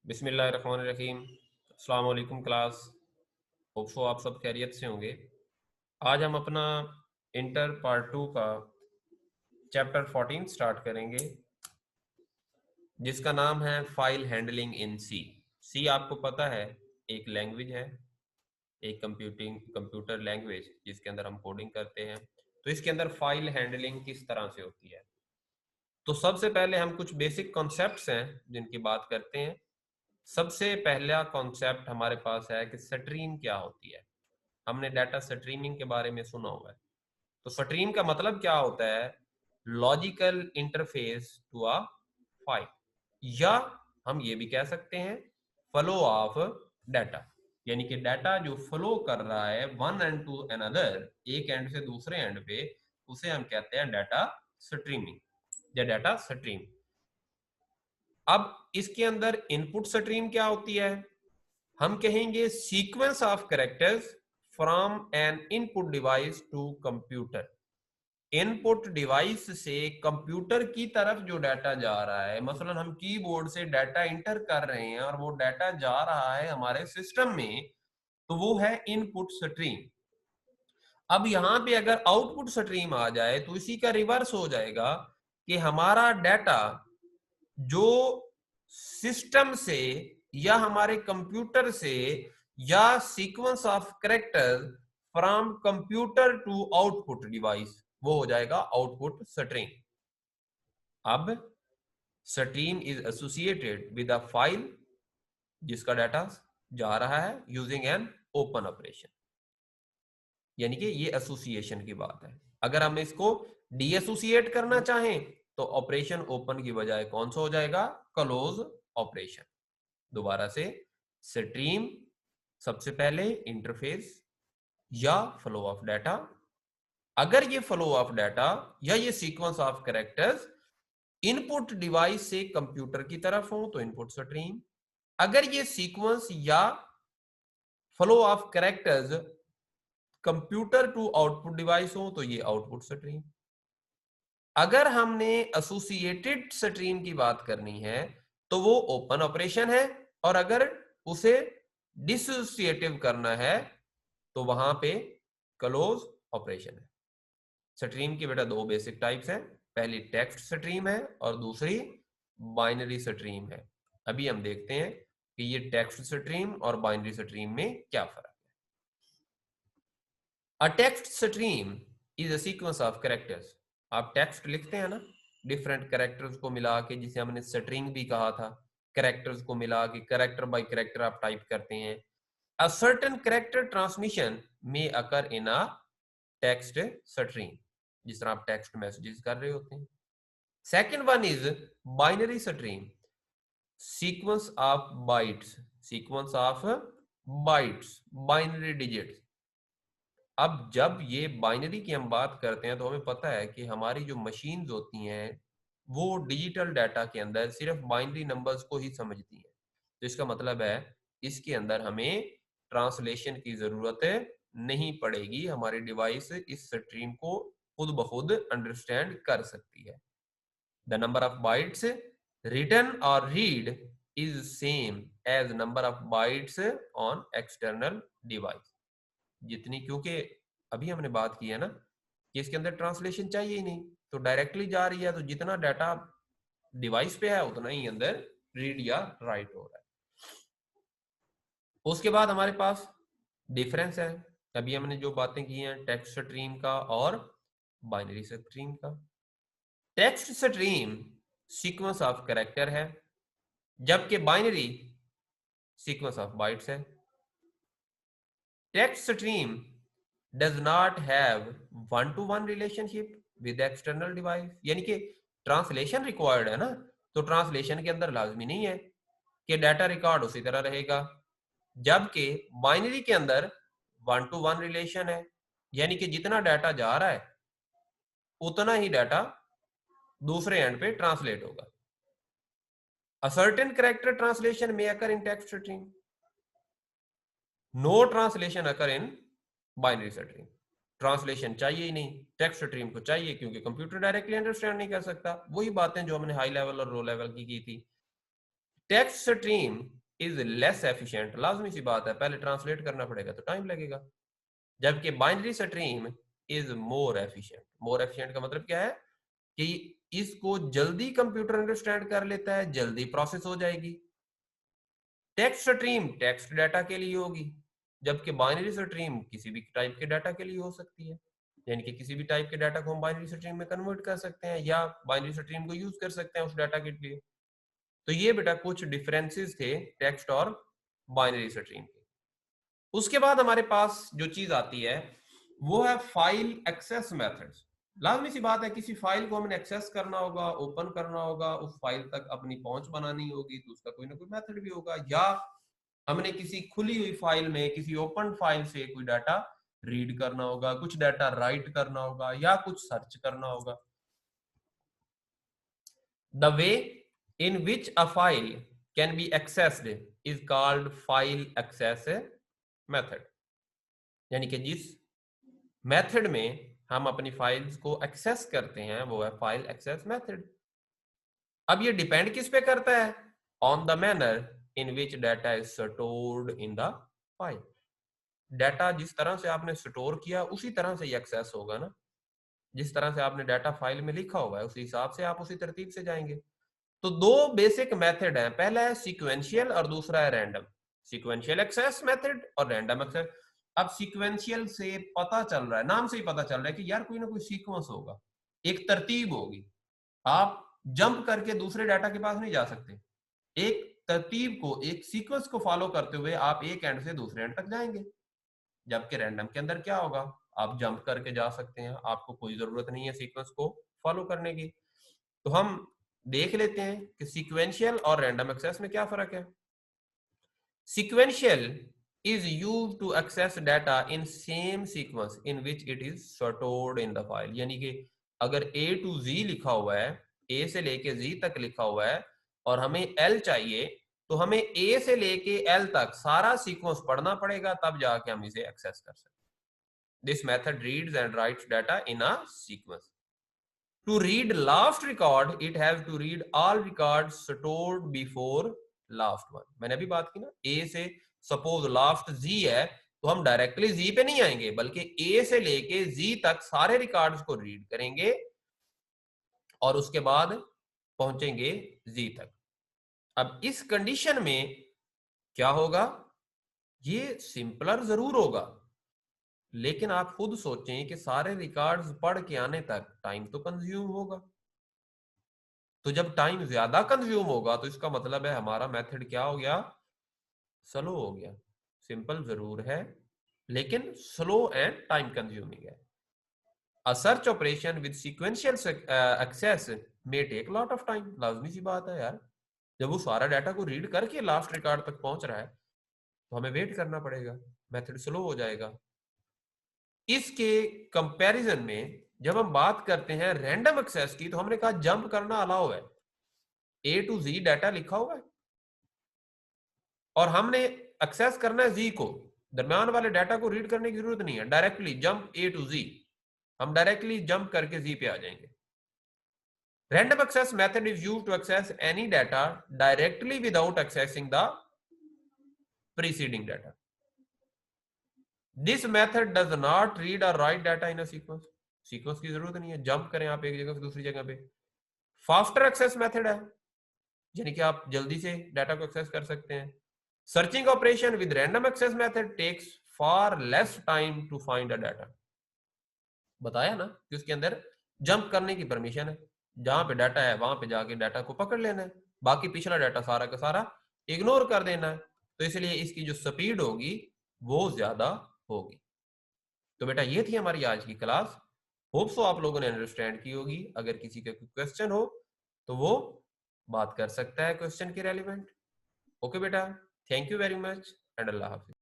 बिस्मिल्लाहिर्रहमानिर्रहीम। अस्सलाम वालेकुम क्लास। होप सो आप सब खैरियत से होंगे। आज हम अपना इंटर पार्ट 2 का चैप्टर 14 स्टार्ट करेंगे, जिसका नाम है फाइल हैंडलिंग इन सी। सी आपको पता है एक लैंग्वेज है, एक कंप्यूटर लैंग्वेज जिसके अंदर हम कोडिंग करते हैं। तो इसके अंदर फाइल हैंडलिंग किस तरह से होती है, तो सबसे पहले हम कुछ बेसिक कॉन्सेप्ट्स हैं जिनकी बात करते हैं। सबसे पहला कॉन्सेप्ट हमारे पास है कि स्ट्रीम क्या होती है। हमने डाटा स्ट्रीमिंग के बारे में सुना हुआ है। तो स्ट्रीम का मतलब क्या होता है? Logical interface to a file, या हम ये भी कह सकते हैं फ्लो ऑफ डाटा, यानी कि डाटा जो फ्लो कर रहा है वन एंड टू अनदर, एक एंड से दूसरे एंड पे, उसे हम कहते हैं डाटा स्ट्रीमिंग या डाटा स्ट्रीम। अब इसके अंदर इनपुट स्ट्रीम क्या होती है? हम कहेंगे sequence of characters from an input device to computer. Input device से कंप्यूटर की तरफ जो डाटा जा रहा है, मसलन हम कीबोर्ड से डाटा इंटर कर रहे हैं और वो डाटा जा रहा है हमारे सिस्टम में, तो वो है इनपुट स्ट्रीम। अब यहां पे अगर आउटपुट स्ट्रीम आ जाए तो इसी का रिवर्स हो जाएगा कि हमारा डाटा जो सिस्टम से या हमारे कंप्यूटर से या sequence of character from computer to output device, वो हो जाएगा आउटपुट स्ट्रीम। अब stream is associated with a file जिसका डाटा जा रहा है यूजिंग एन ओपन ऑपरेशन, यानी कि ये एसोसिएशन की बात है। अगर हम इसको डी एसोसिएट करना चाहें तो ऑपरेशन ओपन की बजाय कौन सा हो जाएगा? Close operation. दोबारा से, स्ट्रीम सबसे पहले इंटरफेस या फ्लो ऑफ डाटा। अगर ये फ्लो ऑफ डाटा या ये sequence of characters input device से कंप्यूटर की तरफ हो तो इनपुट स्ट्रीम। अगर ये सीक्वेंस या flow of characters computer to output device हो तो ये आउटपुट स्ट्रीम। अगर हमने एसोसिएटेड स्ट्रीम की बात करनी है तो वो ओपन ऑपरेशन है, और अगर उसे डिसोसिएटिव करना है तो वहां पे क्लोज ऑपरेशन है। स्ट्रीम की बेटा दो बेसिक टाइप्स हैं, पहली टेक्स्ट स्ट्रीम है और दूसरी बाइनरी स्ट्रीम है। अभी हम देखते हैं कि ये टेक्स्ट स्ट्रीम और बाइनरी स्ट्रीम में क्या फर्क है। A text stream is a sequence of characters. आप टेक्स्ट लिखते हैं ना, डिफरेंट कैरेक्टर्स को मिला के, जिसे हमने स्ट्रिंग भी कहा था। कैरेक्टर्स को मिला के कैरेक्टर बाय कैरेक्टर आप टाइप करते हैं। अ सर्टेन कैरेक्टर ट्रांसमिशन में अकर इन अ टेक्स्ट स्ट्रीम, जिस तरह आप टेक्स्ट मैसेजेस कर रहे होते हैं। Second one is binary stream, sequence of bytes, sequence of bytes, binary digits. अब जब ये बाइनरी की हम बात करते हैं तो हमें पता है कि हमारी जो मशीन्स होती हैं वो डिजिटल डाटा के अंदर सिर्फ बाइनरी नंबर्स को ही समझती हैं। तो इसका मतलब है इसके अंदर हमें ट्रांसलेशन की जरूरत नहीं पड़ेगी, हमारी डिवाइस इस स्ट्रीम को खुद ब खुद अंडरस्टैंड कर सकती है। The number of bytes written और read is same as number of bytes on external device. जितनी, क्योंकि अभी हमने बात की है ना कि इसके अंदर ट्रांसलेशन चाहिए ही नहीं, तो डायरेक्टली जा रही है, तो जितना डाटा डिवाइस पे है उतना ही अंदर रीड या राइट हो रहा है। उसके बाद हमारे पास डिफरेंस है, अभी हमने जो बातें की हैं टेक्स्ट स्ट्रीम का और बाइनरी स्ट्रीम का। Text stream sequence of character है, जबकि बाइनरी सीक्वेंस ऑफ बाइट्स है। Text stream does not have one to one relationship with external device, यानी कि ट्रांसलेशन रिक्वायर्ड है ना, तो ट्रांसलेशन के अंदर लाजमी नहीं है कि डाटा रिकॉर्ड उसी तरह रहेगा, जबकि बाइनरी के अंदर वन टू वन रिलेशन है, यानी कि जितना डाटा जा रहा है उतना ही डाटा दूसरे एंड पे ट्रांसलेट होगा। A certain character translation may occur in text string. No translation occur in binary string. Translation चाहिए ही नहीं, टेक्स्ट स्ट्रीम को चाहिए क्योंकि कंप्यूटर डायरेक्टली अंडरस्टैंड नहीं कर सकता। वही बातें जो हमने हाई लेवल और लो लेवल की थी। Text stream is less efficient, लाजमी सी बात है, पहले ट्रांसलेट करना पड़ेगा तो टाइम लगेगा, जबकि binary stream is more efficient. More efficient का मतलब क्या है कि इसको जल्दी कंप्यूटर अंडरस्टैंड कर लेता है, जल्दी प्रोसेस हो जाएगी। टेक्स्ट स्ट्रीम टेक्स्ट डाटा के लिए होगी, जबकि बाइनरी स्ट्रीम किसी भी टाइप के डाटा के लिए हो सकती है, यानी कि किसी भी टाइप के डाटा को हम बाइनरी स्ट्रीम में कन्वर्ट कर सकते हैं या बाइनरी स्ट्रीम को यूज कर सकते हैं उस डाटा के लिए। तो ये बेटा कुछ डिफरेंसेस थे टेक्स्ट और बाइनरी स्ट्रीम के। उसके बाद हमारे पास जो चीज आती है वो है फाइल एक्सेस मेथड्स। लाजमी सी बात है, किसी फाइल को हमें एक्सेस करना होगा, ओपन करना होगा, उस फाइल तक अपनी पहुंच बनानी होगी, तो उसका कोई ना कोई मेथड भी होगा, या हमने किसी खुली हुई फाइल में, किसी ओपन फाइल से कोई डाटा रीड करना होगा, कुछ डाटा राइट करना होगा, या कुछ सर्च करना होगा। The way in which a file can be accessed is called file access method, यानी कि जिस मेथड में हम अपनी फाइल्स को एक्सेस करते हैं वो है फाइल एक्सेस मेथड। अब ये डिपेंड किस पे करता है? On the manner in which data is stored in the file. Data जिस तरह से आपने स्टोर किया उसी तरह से ही एक्सेस होगा ना, जिस तरह से आपने डाटा फाइल में लिखा हुआ है उसी हिसाब से आप उसी तरतीब से जाएंगे। तो दो बेसिक मेथड हैं, पहला है सीक्वेंशियल और दूसरा है रैंडम। सीक्वेंशियल एक्सेस मेथड और रैंडम एक्सेस। अब सीक्वेंशियल से पता चल रहा है, नाम से ही पता चल रहा है कि यार कोई ना कोई सीक्वेंस होगा, एक तरतीब होगी, आप जंप करके दूसरे डाटा के पास नहीं जा सकते, एक तरतीब को, एक सीक्वेंस को फॉलो करते हुए आप एक एंड से दूसरे एंड तक जाएंगे। जबकि रैंडम के अंदर क्या होगा, आप जंप करके जा सकते हैं, आपको कोई जरूरत नहीं है सीक्वेंस को फॉलो करने की। तो हम देख लेते हैं कि सीक्वेंशियल और रैंडम एक्सेस में क्या फर्क है। Sequential is used to access data in same sequence in which it is stored in the file, यानी कि अगर A to Z लिखा हुआ है, A से लेके Z तक लिखा हुआ है और हमें L चाहिए, तो हमें A से लेके L तक सारा सीक्वेंस पढ़ना पड़ेगा, तब जाके हम इसे एक्सेस कर सकते हैं। This method reads and writes data in a sequence. To read last record, it has to read all records stored before last one. मैंने अभी बात की ना, A से सपोज लास्ट Z है, तो हम डायरेक्टली Z पे नहीं आएंगे, बल्कि A से लेके Z तक सारे रिकॉर्ड्स को रीड करेंगे और उसके बाद पहुंचेंगे Z तक। अब इस कंडीशन में क्या होगा, ये सिंपलर जरूर होगा, लेकिन आप खुद सोचें कि सारे रिकॉर्ड्स पढ़ के आने तक टाइम तो कंज्यूम होगा। तो जब टाइम ज्यादा कंज्यूम होगा तो इसका मतलब है हमारा मेथड क्या हो गया, स्लो हो गया। सिंपल जरूर है लेकिन स्लो एंड टाइम कंज्यूमिंग है। A search operation with sequential access may take lot of time, लाजमी सी बात है यार, जब वो सारा डाटा को रीड करके लास्ट रिकॉर्ड तक पहुंच रहा है तो हमें वेट करना पड़ेगा, मेथड स्लो हो जाएगा। इसके कंपैरिजन में जब हम बात करते हैं रैंडम एक्सेस की, तो हमने कहा जंप करना अलाउ है, ए टू जी डाटा लिखा हुआ है और हमने एक्सेस करना है जी को, दरम्यान वाले डाटा को रीड करने की जरूरत नहीं है, directly jump A to G, हम डायरेक्टली जंप करके जी पे आ जाएंगे। Random access method is used to access any data directly without accessing the preceding data. This method does not read और write data in a sequence, sequence की जरूरत नहीं है, जंप करें आप एक जगह से दूसरी जगह पे। फास्टर एक्सेस मेथड है, यानी कि आप जल्दी से डाटा को एक्सेस कर सकते हैं। Searching operation with random access method takes far less time to find a data. बताया ना कि उसके अंदर जंप करने की परमिशन है, जहां पे डाटा है वहां पे जाके डाटा को पकड़ लेना है, बाकी पिछला डाटा सारा का सारा इग्नोर कर देना है। तो इसलिए इसकी जो स्पीड होगी वो ज्यादा होगी। तो बेटा ये थी हमारी आज की क्लास, होप सो आप लोगों ने अंडरस्टैंड की होगी। अगर किसी का कोई क्वेश्चन हो तो वो बात कर सकता है क्वेश्चन के रेलिवेंट। ओके बेटा, thank you very much and Allah Hafiz.